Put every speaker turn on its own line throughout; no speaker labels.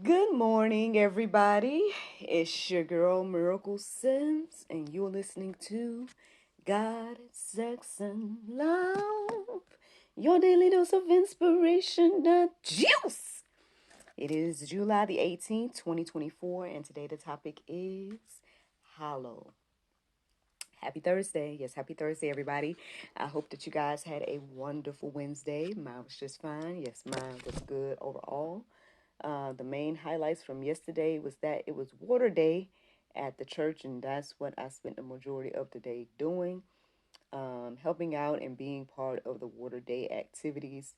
Good morning, everybody. It's your girl Miracle Sims, and you're listening to God, Sex, and Love. Your daily dose of inspiration, the juice. It is July the 18th, 2024, and today the topic is Hallow. Happy Thursday. Yes, happy Thursday, everybody. I hope that you guys had a wonderful Wednesday. Mine was just fine. Yes, mine was good overall. The main highlights from yesterday was that it was Water Day at the church, and that's what I spent the majority of the day doing, helping out and being part of the Water Day activities.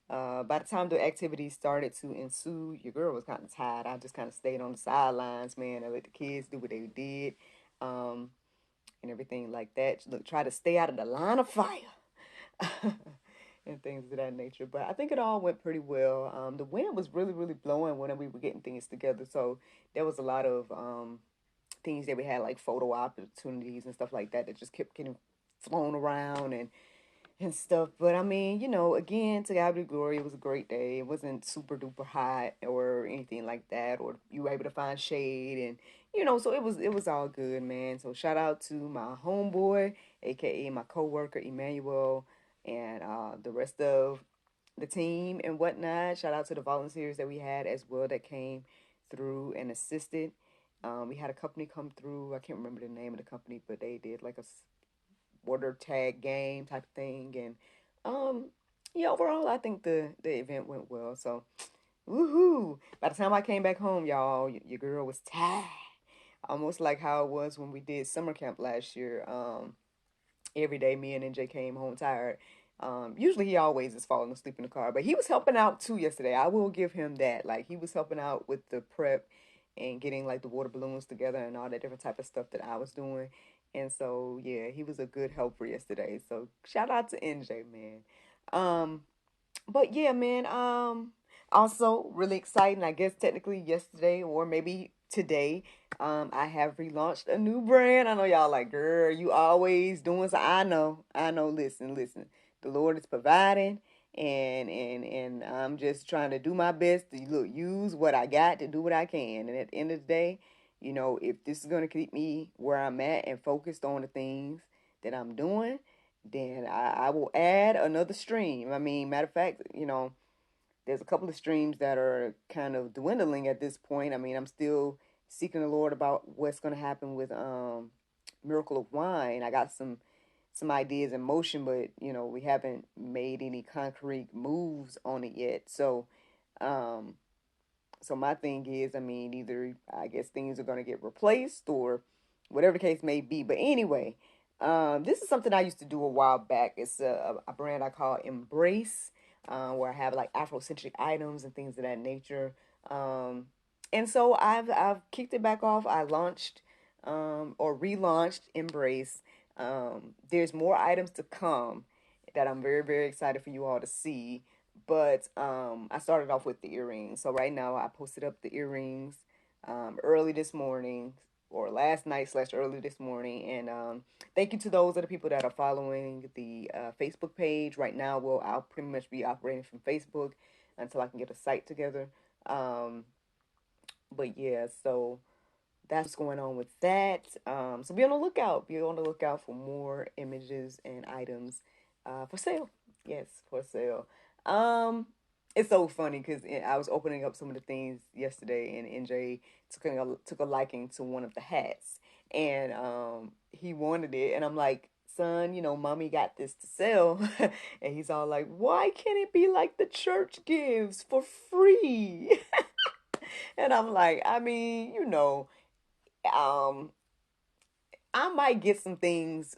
By the time the activities started to ensue, your girl was kind of tired. I just kind of stayed on the sidelines, man. I let the kids do what they did, um, and everything like that. Look, try to stay out of the line of fire. And things of that nature. But I think it all went pretty well. The wind was really, really blowing when we were getting things together. So there was a lot of things that we had, like photo opportunities and stuff like that, that just kept getting flown around and stuff. But I mean, again, to God be the glory. It was a great day. It wasn't super duper hot or anything like that, or you were able to find shade, and so it was all good, man. So shout out to my homeboy, aka my coworker Emmanuel, and the rest of the team and whatnot. Shout out to the volunteers that we had as well that came through and assisted. We had a company come through. I can't remember the name of the company, but they did like a water tag game type of thing. And yeah, overall, I think the event went well. So, woohoo! By the time I came back home, y'all, your girl was tired. Almost like how it was when we did summer camp last year. Every day me and NJ came home tired. Usually he always is falling asleep in the car, but he was helping out too yesterday. I will give him that. Like, he was helping out with the prep and getting like the water balloons together and all that different type of stuff that I was doing. And so yeah, he was a good helper yesterday. So shout out to NJ, man. Um, but yeah, man. Also really exciting. I guess technically yesterday or maybe today, I have relaunched a new brand. I know y'all like, girl, you always doing so. I know. Listen. The Lord is providing, and I'm just trying to do my best to use what I got to do what I can. And at the end of the day, if this is gonna keep me where I'm at and focused on the things that I'm doing, then I will add another stream. I mean, matter of fact, there's a couple of streams that are kind of dwindling at this point. I mean, I'm still seeking the Lord about what's going to happen with Miracle of Wine. I got some ideas in motion, but we haven't made any concrete moves on it yet. Um, so my thing is, I mean, either I guess things are going to get replaced or whatever the case may be. But anyway, this is something I used to do a while back. It's a brand I call Embrace, where I have like Afrocentric items and things of that nature. Um, and so I've kicked it back off. I launched or relaunched Embrace. There's more items to come that I'm very, very excited for you all to see. But I started off with the earrings. So right now I posted up the earrings early this morning or last night slash early this morning. And thank you to those of the people that are following the Facebook page. Right now, I'll pretty much be operating from Facebook until I can get a site together. Um, but yeah, so that's what's going on with that. So be on the lookout. Be on the lookout for more images and items for sale. Yes, for sale. Um, it's so funny because I was opening up some of the things yesterday, and NJ took a liking to one of the hats, and he wanted it, and I'm like, son, mommy got this to sell, and he's all like, why can't it be like the church gives for free? And I'm like, I mean, um, I might get some things,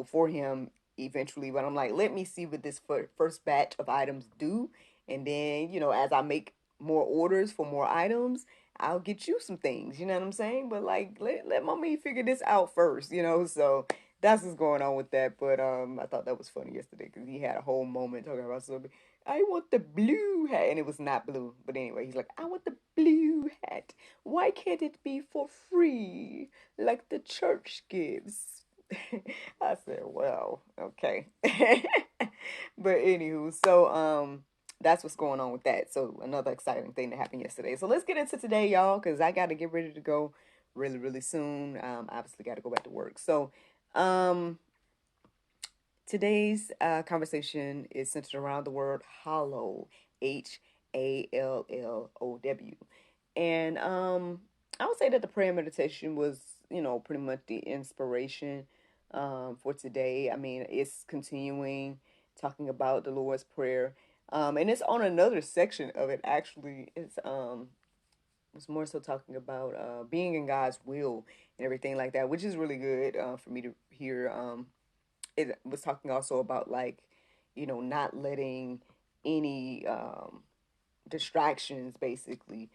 for him eventually, but I'm like, let me see what this first batch of items do. And then, as I make more orders for more items, I'll get you some things, you know what I'm saying? But like, let mommy figure this out first, so that's what's going on with that. But I thought that was funny yesterday because he had a whole moment talking about something. I want the blue hat, and it was not blue. But anyway, he's like, I want the blue hat. Why can't it be for free? Like the church gives. I said, well, okay. But anywho, so that's what's going on with that. So another exciting thing that happened yesterday. So let's get into today, y'all, because I got to get ready to go really, really soon. Obviously got to go back to work. So, um, today's conversation is centered around the word hollow, Hallow. And I would say that the prayer meditation was, pretty much the inspiration for today. I mean, it's continuing talking about the Lord's Prayer. And it's on another section of it, actually. It's more so talking about being in God's will and everything like that, which is really good for me to hear. It was talking also about, like, not letting any distractions basically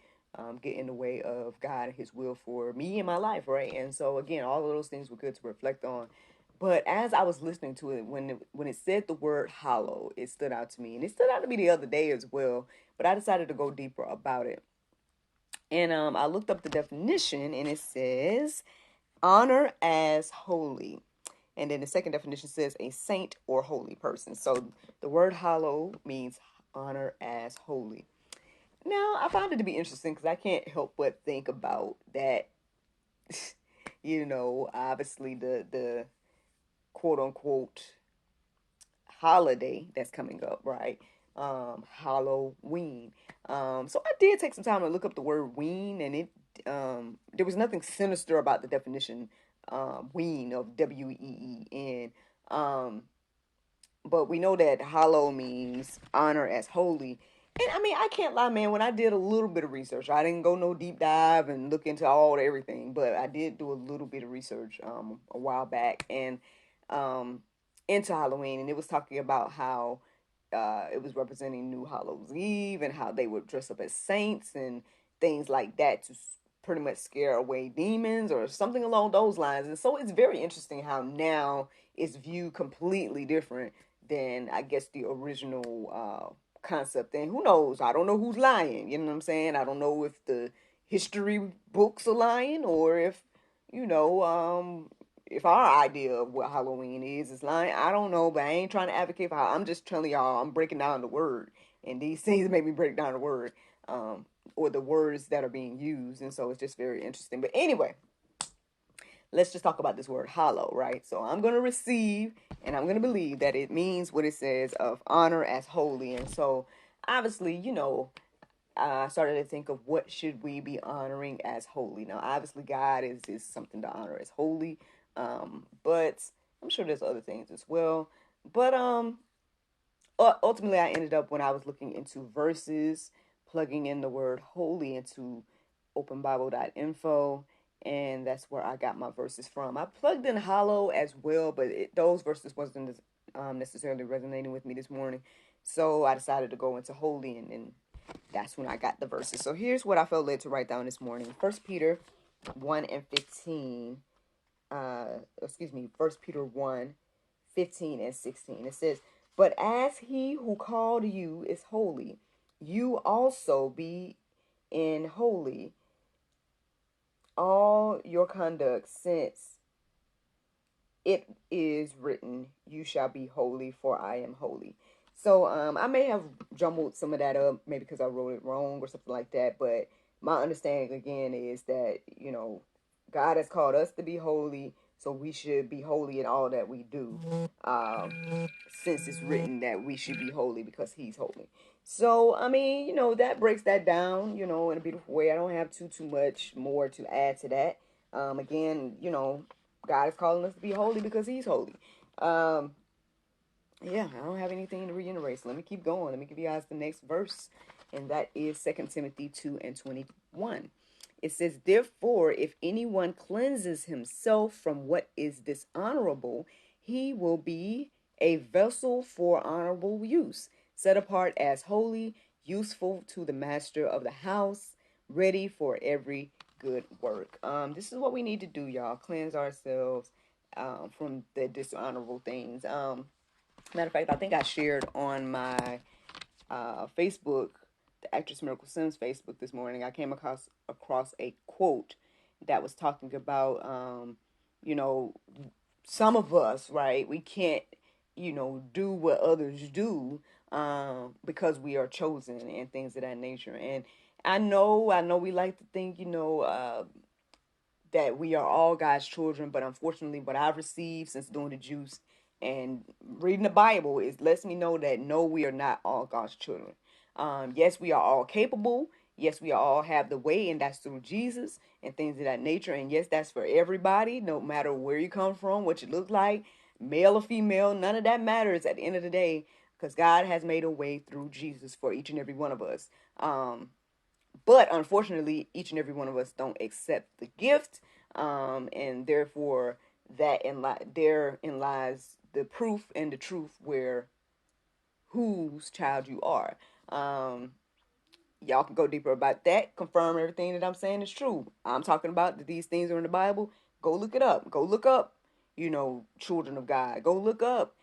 get in the way of God and His will for me and my life, right? And so again, all of those things were good to reflect on. But as I was listening to it, when it said the word hollow, it stood out to me, and it stood out to me the other day as well. But I decided to go deeper about it, and I looked up the definition, and it says honor as holy. And then the second definition says a saint or holy person. So the word hollow means honor as holy. Now, I found it to be interesting because I can't help but think about that. Obviously the quote unquote holiday that's coming up, right? Halloween. So I did take some time to look up the word ween, and it there was nothing sinister about the definition ween of WEEN. But we know that hollow means honor as holy. And I mean, I can't lie, man. When I did a little bit of research, I didn't go no deep dive and look into everything, but I did do a little bit of research a while back, and into Halloween, and it was talking about how it was representing New Hallows Eve and how they would dress up as saints and things like that to pretty much scare away demons or something along those lines. And so it's very interesting how now it's viewed completely different than, I guess, the original concept. And who knows? I don't know who's lying. You know what I'm saying? I don't know if the history books are lying, or if our idea of what Halloween is lying. I don't know, but I ain't trying to advocate for how. I'm just telling y'all I'm breaking down the word, and these things make me break down the word, or the words that are being used, and so it's just very interesting. But anyway, let's just talk about this word hollow, right? So I'm going to receive and I'm going to believe that it means what it says, of honor as holy. And so obviously, I started to think of what should we be honoring as holy. Now, obviously, God is something to honor as holy, but I'm sure there's other things as well. But ultimately, I ended up, when I was looking into verses, plugging in the word holy into openbible.info, and that's where I got my verses from. I plugged in hollow as well, but those verses wasn't necessarily resonating with me this morning, so I decided to go into holy, and that's when I got the verses. So here's what I felt led to write down this morning. 1 Peter 1 and 15. First Peter 1, 15 and 16. It says, "But as he who called you is holy, you also be in holy all your conduct, since it is written, you shall be holy, for I am holy." So I may have jumbled some of that up, maybe because I wrote it wrong or something like that. But my understanding again is that, God has called us to be holy, so we should be holy in all that we do. Since it's written that we should be holy because He's holy. So I mean, that breaks that down, in a beautiful way. I don't have too much more to add to that. Again, God is calling us to be holy because He's holy. Yeah, I don't have anything to reiterate, so let me keep going. Let me give you guys the next verse, and that is 2 Timothy 2 and 21. It says, "Therefore, if anyone cleanses himself from what is dishonorable, he will be a vessel for honorable use, set apart as holy, useful to the master of the house, ready for every good work." This is what we need to do, y'all. Cleanse ourselves from the dishonorable things. Matter of fact, I think I shared on my Facebook, the Actress Miracle Sims Facebook this morning. I came across a quote that was talking about, you know, some of us, right? We can't, do what others do, because we are chosen and things of that nature. And I know we like to think, that we are all God's children, but unfortunately, what I've received since doing the juice and reading the Bible is lets me know that no, we are not all God's children. Yes, we are all capable. Yes, we all have the way, and that's through Jesus and things of that nature. And yes, that's for everybody, no matter where you come from, what you look like, male or female, none of that matters at the end of the day, because God has made a way through Jesus for each and every one of us. But unfortunately, each and every one of us don't accept the gift, and therefore therein lies the proof and the truth where whose child you are. Y'all can go deeper about that, confirm everything that I'm saying is true. I'm talking about that these things are in the Bible. Go look it up. Go look up, children of God. Go look up,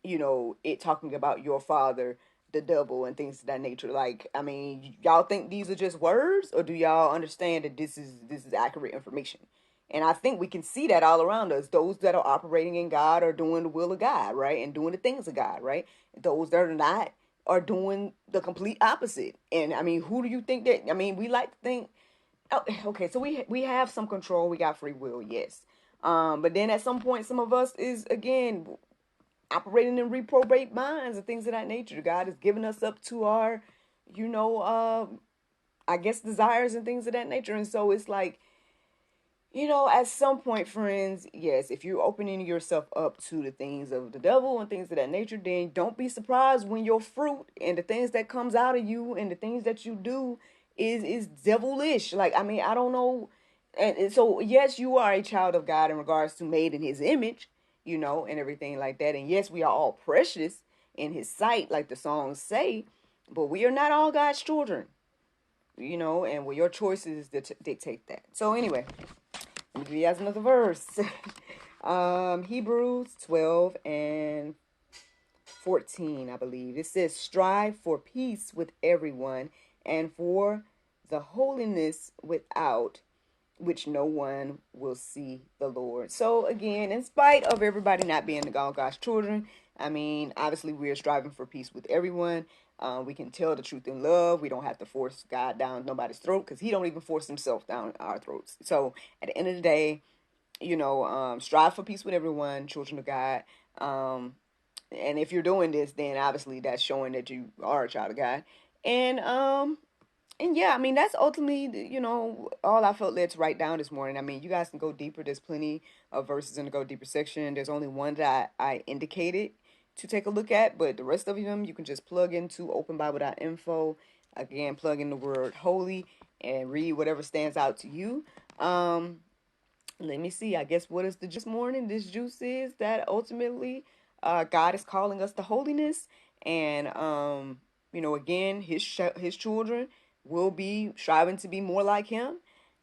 it talking about your father, the devil, and things of that nature. Like, I mean, y'all think these are just words, or do y'all understand that this is accurate information? And I think we can see that all around us. Those that are operating in God are doing the will of God, right? And doing the things of God, right? Those that are not are doing the complete opposite. And I mean, who do you think that? I mean, we like to think, oh, okay, so we have some control. We got free will, yes. But then at some point, some of us is again operating in reprobate minds and things of that nature. God has given us up to our, I guess, desires and things of that nature. And so it's like, at some point, friends, yes, if you're opening yourself up to the things of the devil and things of that nature, then don't be surprised when your fruit and the things that comes out of you and the things that you do is devilish. Like, I mean, I don't know. And so, yes, you are a child of God in regards to made in his image, and everything like that. And yes, we are all precious in his sight, like the songs say, but we are not all God's children, and your choices dictate that. So anyway, let me give you guys another verse. Hebrews 12 and 14, I believe. It says, strive for peace with everyone and for the holiness without which no one will see the Lord. So again, in spite of everybody not being the God's children, I mean, obviously we are striving for peace with everyone. We can tell the truth in love. We don't have to force God down nobody's throat because he don't even force himself down our throats. So at the end of the day, strive for peace with everyone, children of God. And if you're doing this, then obviously that's showing that you are a child of God. And yeah, I mean, that's ultimately, all I felt led to write down this morning. I mean, you guys can go deeper. There's plenty of verses in the go deeper section. There's only one that I indicated to take a look at, but the rest of them you can just plug into openbible.info. Again, plug in the word holy and read whatever stands out to you. Let me see. I guess what is the juice morning? This juice is that ultimately God is calling us to holiness. And, again, his children will be striving to be more like him.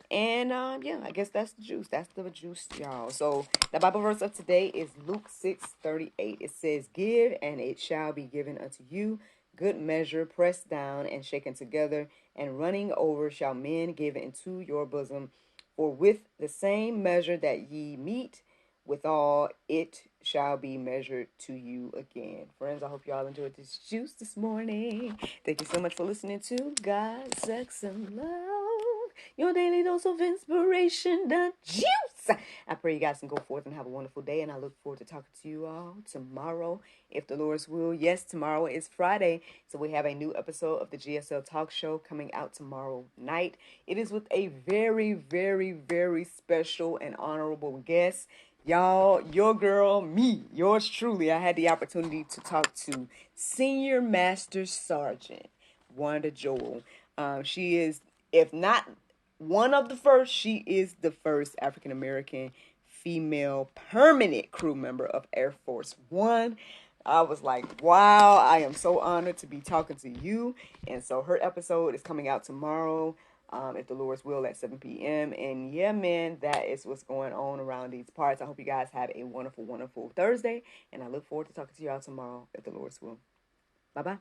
And yeah, I guess that's the juice. That's the juice, y'all. So the Bible verse of today is Luke 6:38. It says, give and it shall be given unto you. Good measure, pressed down and shaken together, and running over shall men give into your bosom. For with the same measure that ye meet withal, it shall be measured to you again. Friends, I hope y'all enjoyed this juice this morning. Thank you so much for listening to God, Sex, and Love, your daily dose of inspiration, the juice. I pray you guys can go forth and have a wonderful day, and I look forward to talking to you all tomorrow, if the Lord's will. Yes, tomorrow is Friday, so we have a new episode of the GSL Talk Show coming out tomorrow night. It is with a very, very, very special and honorable guest. Y'all, your girl, me, yours truly, I had the opportunity to talk to Senior Master Sergeant Wanda Joel. She is, if not one of the first, she is the first African American female permanent crew member of Air Force One. I was like, wow, I am so honored to be talking to you. And so her episode is coming out tomorrow, if the Lord's will, at 7 p.m. And yeah, man, that is what's going on around these parts. I hope you guys have a wonderful, wonderful Thursday. And I look forward to talking to y'all tomorrow, if the Lord's will. Bye-bye.